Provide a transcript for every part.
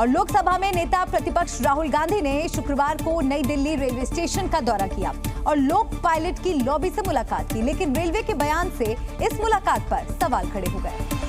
और लोकसभा में नेता प्रतिपक्ष राहुल गांधी ने शुक्रवार को नई दिल्ली रेलवे स्टेशन का दौरा किया और लोक पायलट की लॉबी से मुलाकात की, लेकिन रेलवे के बयान से इस मुलाकात पर सवाल खड़े हो गए।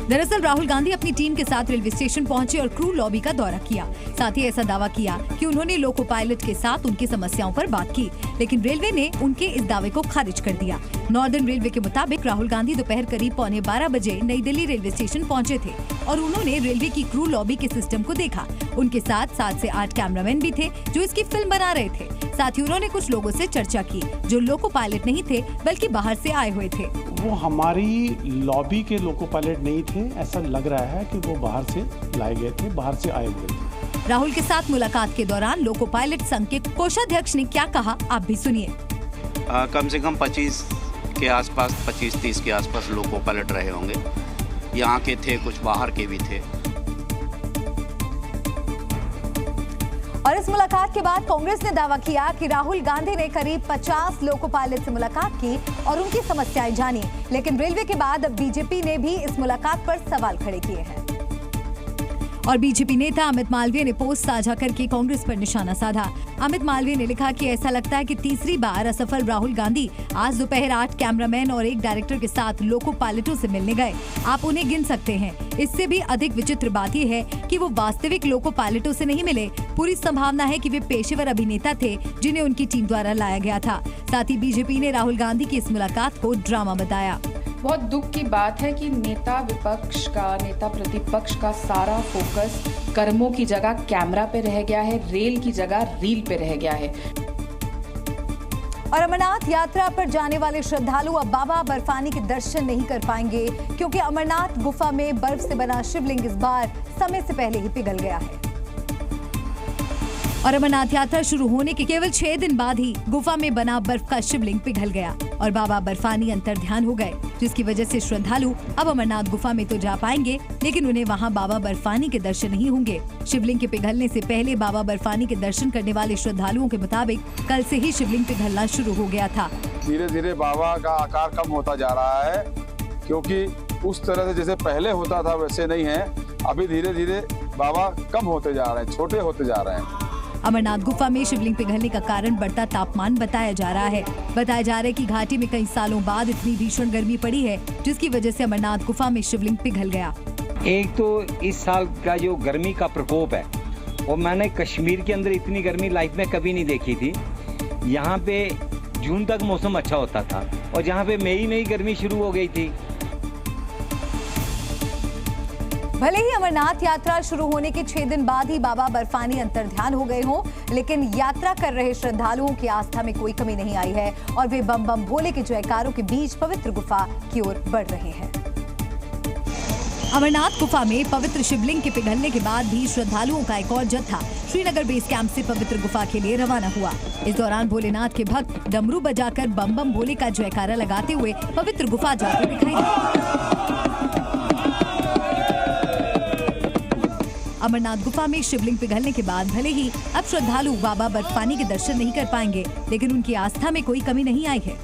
दरअसल राहुल गांधी अपनी टीम के साथ रेलवे स्टेशन पहुंचे और क्रू लॉबी का दौरा किया। साथ ही ऐसा दावा किया कि उन्होंने लोको पायलट के साथ उनकी समस्याओं पर बात की, लेकिन रेलवे ने उनके इस दावे को खारिज कर दिया। नॉर्दर्न रेलवे के मुताबिक राहुल गांधी दोपहर करीब 11:15 बजे नई दिल्ली रेलवे स्टेशन पहुंचे थे और उन्होंने रेलवे की क्रू लॉबी के सिस्टम को देखा। उनके साथ 7 से 8 कैमरामैन भी थे जो इसकी फिल्म बना रहे थे। साथ ही उन्होंने कुछ लोगों से चर्चा की जो लोको पायलट नहीं थे बल्कि बाहर से आए हुए थे। वो हमारी लॉबी के लोको पायलट नहीं थे, ऐसा लग रहा है कि वो बाहर से लाए गए थे, बाहर से आए हुए थे। राहुल के साथ मुलाकात के दौरान लोको पायलट संघ के कोषाध्यक्ष ने क्या कहा, आप भी सुनिए। कम से कम 25 के आसपास, 25-30 के आसपास लोको पायलट रहे होंगे। यहाँ के थे, कुछ बाहर के भी थे। और इस मुलाकात के बाद कांग्रेस ने दावा किया कि राहुल गांधी ने करीब 50 लोको पायलट से मुलाकात की और उनकी समस्याएं जानी, लेकिन रेलवे के बाद अब बीजेपी ने भी इस मुलाकात पर सवाल खड़े किए हैं। और बीजेपी नेता अमित मालवीय ने पोस्ट साझा करके कांग्रेस पर निशाना साधा। अमित मालवीय ने लिखा कि ऐसा लगता है कि तीसरी बार असफल राहुल गांधी आज दोपहर 8 कैमरामैन और एक डायरेक्टर के साथ लोको पायलटों से मिलने गए। आप उन्हें गिन सकते हैं। इससे भी अधिक विचित्र बात यह है कि वो वास्तविक लोको पायलटों से नहीं मिले। पूरी संभावना है कि वे पेशेवर अभिनेता थे जिन्हें उनकी टीम द्वारा लाया गया था। साथ ही बीजेपी ने राहुल गांधी की इस मुलाकात को ड्रामा बताया। बहुत दुख की बात है कि नेता प्रतिपक्ष का सारा फोकस कर्मों की जगह कैमरा पे रह गया है, रेल की जगह रील पे रह गया है। और अमरनाथ यात्रा पर जाने वाले श्रद्धालु अब बाबा बर्फानी के दर्शन नहीं कर पाएंगे, क्योंकि अमरनाथ गुफा में बर्फ से बना शिवलिंग इस बार समय से पहले ही पिघल गया है। और अमरनाथ यात्रा शुरू होने के केवल 6 दिन बाद ही गुफा में बना बर्फ का शिवलिंग पिघल गया और बाबा बर्फानी अंतर्ध्यान हो गए, जिसकी वजह से श्रद्धालु अब अमरनाथ गुफा में तो जा पाएंगे, लेकिन उन्हें वहां बाबा बर्फानी के दर्शन नहीं होंगे। शिवलिंग के पिघलने से पहले बाबा बर्फानी के दर्शन करने वाले श्रद्धालुओं के मुताबिक कल से ही शिवलिंग पिघलना शुरू हो गया था। धीरे धीरे बाबा का आकार कम होता जा रहा है, क्योंकि उस तरह से जैसे पहले होता था वैसे नहीं है। अभी धीरे धीरे बाबा कम होते जा रहे हैं, छोटे होते जा रहे हैं। अमरनाथ गुफा में शिवलिंग पिघलने का कारण बढ़ता तापमान बताया जा रहा है। बताया जा रहा है कि घाटी में कई सालों बाद इतनी भीषण गर्मी पड़ी है, जिसकी वजह से अमरनाथ गुफा में शिवलिंग पिघल गया। एक तो इस साल का जो गर्मी का प्रकोप है, वो मैंने कश्मीर के अंदर इतनी गर्मी लाइफ में कभी नहीं देखी थी। यहाँ पे जून तक मौसम अच्छा होता था और जहाँ पे मई में ही गर्मी शुरू हो गई थी। भले ही अमरनाथ यात्रा शुरू होने के 6 दिन बाद ही बाबा बर्फानी अंतर्ध्यान हो गए हों, लेकिन यात्रा कर रहे श्रद्धालुओं की आस्था में कोई कमी नहीं आई है और वे बम बम भोले के जयकारों के बीच पवित्र गुफा की ओर बढ़ रहे हैं। अमरनाथ गुफा में पवित्र शिवलिंग के पिघलने के बाद भी श्रद्धालुओं का एक और जत्था श्रीनगर बेस कैंप से पवित्र गुफा के लिए रवाना हुआ। इस दौरान भोलेनाथ के भक्त डमरू बजाकर बम बम भोले का जयकारा लगाते हुए पवित्र गुफा जाते दिखाई दिए। अमरनाथ गुफा में शिवलिंग पिघलने के बाद भले ही अब श्रद्धालु बाबा बर्फानी के दर्शन नहीं कर पाएंगे, लेकिन उनकी आस्था में कोई कमी नहीं आई है।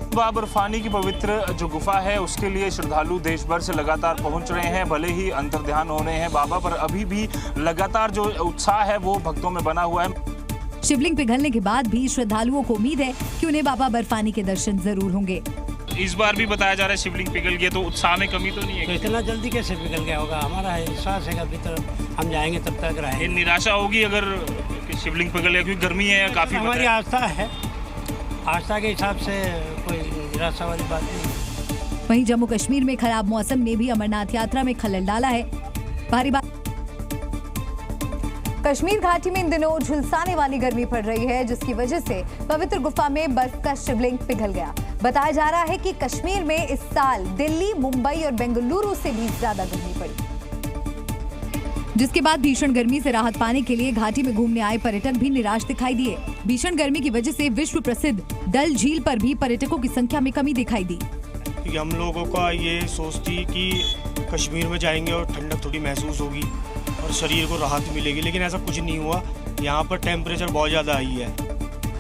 बाबा बर्फानी की पवित्र जो गुफा है उसके लिए श्रद्धालु देश भर से लगातार पहुंच रहे हैं। भले ही अंतर्ध्यान हो रहे हैं बाबा, पर अभी भी लगातार जो उत्साह है वो भक्तों में बना हुआ है। शिवलिंग पिघलने के बाद भी श्रद्धालुओं को उम्मीद है कि उन्हें बाबा बर्फानी के दर्शन जरूर होंगे। इस बार भी बताया जा रहा है शिवलिंग पिघल गया, तो उत्साह में कमी तो नहीं है? तो इतना जल्दी कैसे पिघल गया होगा? हमारा विश्वास है अभी तो हम जाएंगे तब तक रहेंगे। निराशा होगी अगर शिवलिंग पिघल गया, क्योंकि गर्मी है काफी। हमारी आस्था है, आस्था के हिसाब से कोई निराशा वाली बात नहीं। वहीं जम्मू कश्मीर में खराब मौसम ने भी अमरनाथ यात्रा में खलल डाला है। भारी कश्मीर घाटी में इन दिनों झुलसाने वाली गर्मी पड़ रही है, जिसकी वजह से पवित्र गुफा में बर्फ का शिवलिंग पिघल गया। बताया जा रहा है कि कश्मीर में इस साल दिल्ली, मुंबई और बेंगलुरु से भी ज्यादा गर्मी पड़ी, जिसके बाद भीषण गर्मी से राहत पाने के लिए घाटी में घूमने आए पर्यटक भी निराश दिखाई दिए। भीषण गर्मी की वजह से विश्व प्रसिद्ध डल झील पर भी पर्यटकों की संख्या में कमी दिखाई दी। हम लोगों का ये सोच थी कि कश्मीर में जाएंगे और ठंडक थोड़ी महसूस होगी और शरीर को राहत मिलेगी, लेकिन ऐसा कुछ नहीं हुआ। यहाँ पर टेम्परेचर बहुत ज्यादा हाई है।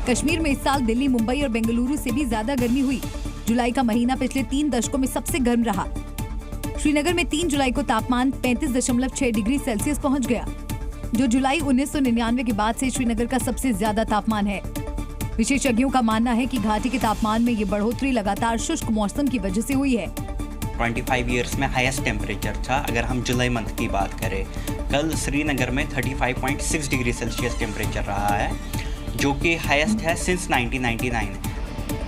कश्मीर में इस साल दिल्ली, मुंबई और बेंगलुरु से भी ज्यादा गर्मी हुई। जुलाई का महीना पिछले 3 दशकों में सबसे गर्म रहा। श्रीनगर में 3 जुलाई को तापमान 35.6 डिग्री सेल्सियस पहुंच गया, जो जुलाई 1999 के बाद से श्रीनगर का सबसे ज्यादा तापमान है। विशेषज्ञों का मानना है कि घाटी के तापमान में ये बढ़ोतरी लगातार शुष्क मौसम की वजह से हुई है। 25 ईयर्स में हाईएस्ट टेम्परेचर था। अगर हम जुलाई मंथ की बात करें, कल श्रीनगर में 35.6 डिग्री सेल्सियस टेम्परेचर रहा है, जो कि हाईएस्ट है सिंस 1999।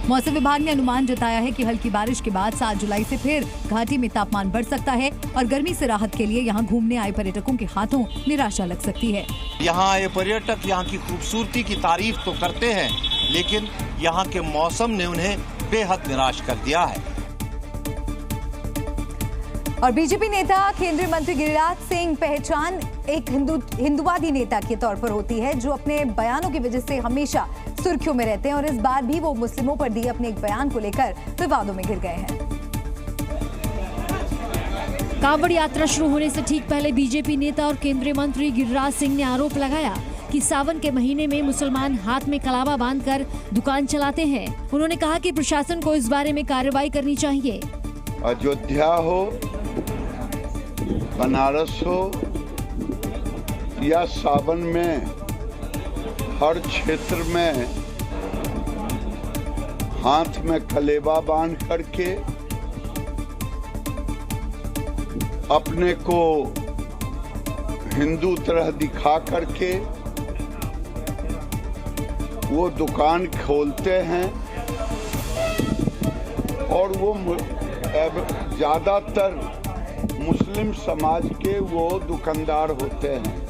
मौसम विभाग ने अनुमान जताया है कि हल्की बारिश के बाद 7 जुलाई से फिर घाटी में तापमान बढ़ सकता है और गर्मी से राहत के लिए यहां घूमने आए पर्यटकों के हाथों निराशा लग सकती है। यहाँ आए पर्यटक यहाँ की खूबसूरती की तारीफ तो करते हैं, लेकिन यहाँ के मौसम ने उन्हें बेहद निराश कर दिया है। और बीजेपी नेता केंद्रीय मंत्री गिरिराज सिंह पहचान एक हिंदुवादी नेता के तौर पर होती है, जो अपने बयानों की वजह से हमेशा सुर्खियों में रहते हैं और इस बार भी वो मुस्लिमों पर दिए अपने एक बयान को लेकर विवादों में घिर गए हैं। कांवड़ यात्रा शुरू होने से ठीक पहले बीजेपी नेता और केंद्रीय मंत्री गिरिराज सिंह ने आरोप लगाया कि सावन के महीने में मुसलमान हाथ में कलावा बांधकर दुकान चलाते हैं। उन्होंने कहा कि प्रशासन को इस बारे में कार्रवाई करनी चाहिए। अयोध्या हो, बनारस हो या सावन में हर क्षेत्र में हाथ में कलेवा बांध करके अपने को हिंदू तरह दिखा करके वो दुकान खोलते हैं और वो ज्यादातर मुस्लिम समाज के वो दुकानदार होते हैं।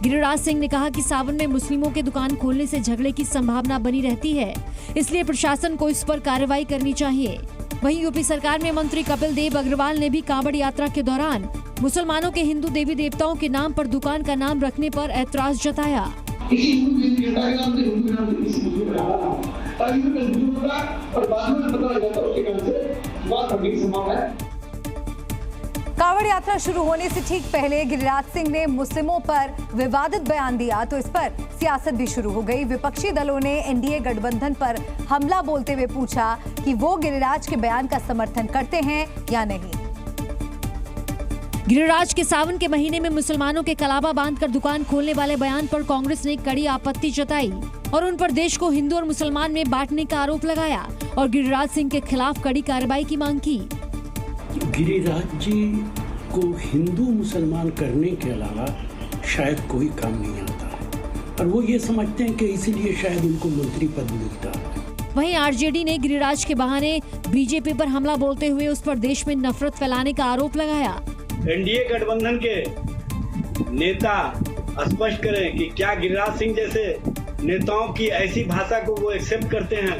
गिरिराज सिंह ने कहा कि सावन में मुस्लिमों के दुकान खोलने से झगड़े की संभावना बनी रहती है, इसलिए प्रशासन को इस पर कार्रवाई करनी चाहिए। वहीं यूपी सरकार में मंत्री कपिल देव अग्रवाल ने भी कांवड़ यात्रा के दौरान मुसलमानों के हिंदू देवी देवताओं के नाम पर दुकान का नाम रखने पर ऐतराज जताया। कांवड़ यात्रा शुरू होने से ठीक पहले गिरिराज सिंह ने मुस्लिमों पर विवादित बयान दिया तो इस पर सियासत भी शुरू हो गई। विपक्षी दलों ने एनडीए गठबंधन पर हमला बोलते हुए पूछा कि वो गिरिराज के बयान का समर्थन करते हैं या नहीं। गिरिराज के सावन के महीने में मुसलमानों के कलावा बांधकर दुकान खोलने वाले बयान पर कांग्रेस ने कड़ी आपत्ति जताई और उन पर देश को हिंदू और मुसलमान में बांटने का आरोप लगाया और गिरिराज सिंह के खिलाफ कड़ी कार्रवाई की मांग की। गिरिराज जी को हिंदू मुसलमान करने के अलावा शायद कोई काम नहीं आता है और वो ये समझते हैं कि इसीलिए शायद उनको मंत्री पद मिलता है। वहीं आरजेडी ने गिरिराज के बहाने बीजेपी पर हमला बोलते हुए उस पर देश में नफरत फैलाने का आरोप लगाया। एनडीए गठबंधन के नेता स्पष्ट करें कि क्या गिरिराज सिंह जैसे नेताओं की ऐसी भाषा को वो एक्सेप्ट करते हैं।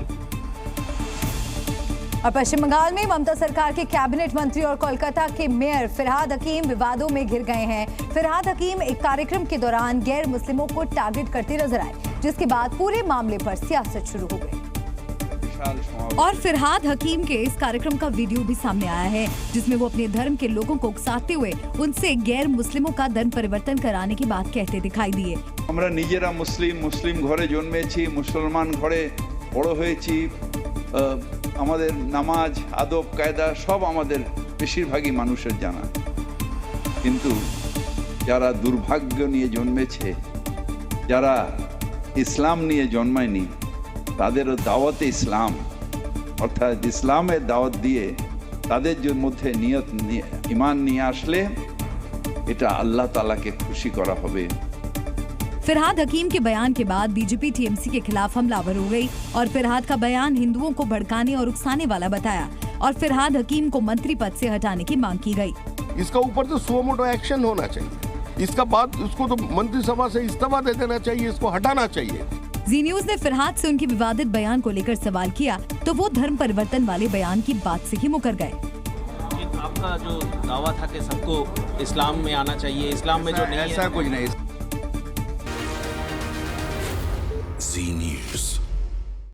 और पश्चिम बंगाल में ममता सरकार के कैबिनेट मंत्री और कोलकाता के मेयर फिरहाद हकीम विवादों में घिर गए हैं। फिरहाद हकीम एक कार्यक्रम के दौरान गैर मुस्लिमों को टारगेट करते नजर आए, जिसके बाद पूरे मामले पर सियासत शुरू हो गई। और फिरहाद हकीम के इस कार्यक्रम का वीडियो भी सामने आया है, जिसमें वो अपने धर्म के लोगों को उकसाते हुए उनसे गैर मुस्लिमों का धर्म परिवर्तन कराने की बात कहते दिखाई दिए। আমরা নিজেরা মুসলিম ঘরে জন্মেছি, মুসলমান ঘরে বড় হয়েছি, আমাদের নামাজ আদব কায়দা সব আমাদের বেশিরভাগই মানুষের জানা, কিন্তু যারা দুর্ভাগ্য নিয়ে জন্মেছে, যারা ইসলাম নিয়ে জন্মায়নি, তাদেরও দাওয়াতে ইসলাম অর্থাৎ ইসলামের দাওয়াত দিয়ে তাদের মধ্যে নিয়ত ঈমান নিয়ে আসলে এটা আল্লাহ তাআলাকে খুশি করা হবে। फिरहाद हकीम के बयान के बाद बीजेपी टीएमसी के खिलाफ हमलावर हो गई और फिरहाद का बयान हिंदुओं को भड़काने और उकसाने वाला बताया और फिरहाद हकीम को मंत्री पद से हटाने की मांग की गई। इसका ऊपर तो सुओ मोटो एक्शन होना चाहिए, इसका बाद उसको तो मंत्रिसभा से इस्तीफा दे देना चाहिए, इसको हटाना चाहिए। जी न्यूज ने फिरहाद से उनके विवादित बयान को लेकर सवाल किया तो वो धर्म परिवर्तन वाले बयान की बात से ही मुकर गए। आपका जो दावा था कि सबको इस्लाम में आना चाहिए, इस्लाम में जो नहीं, ऐसा कुछ नहीं।